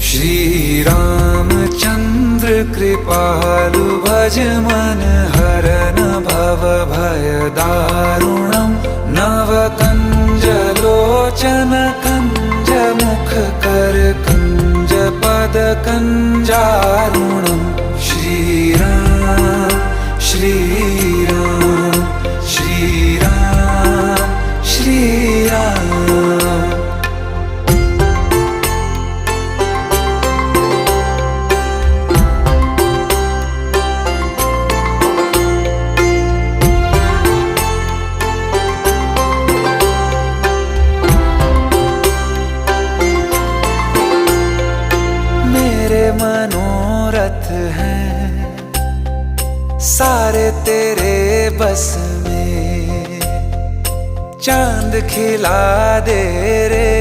श्री रामचंद्र कृपालु भज मन हरन भव भय दारुणम नव कंज लोचन कंज मुख कर कंज पद कंजारुणम श्री राम श्री राम श्री राम श्री राम। मेरे मनोरथ हैं सारे तेरे बस में, चांद खिला दे रे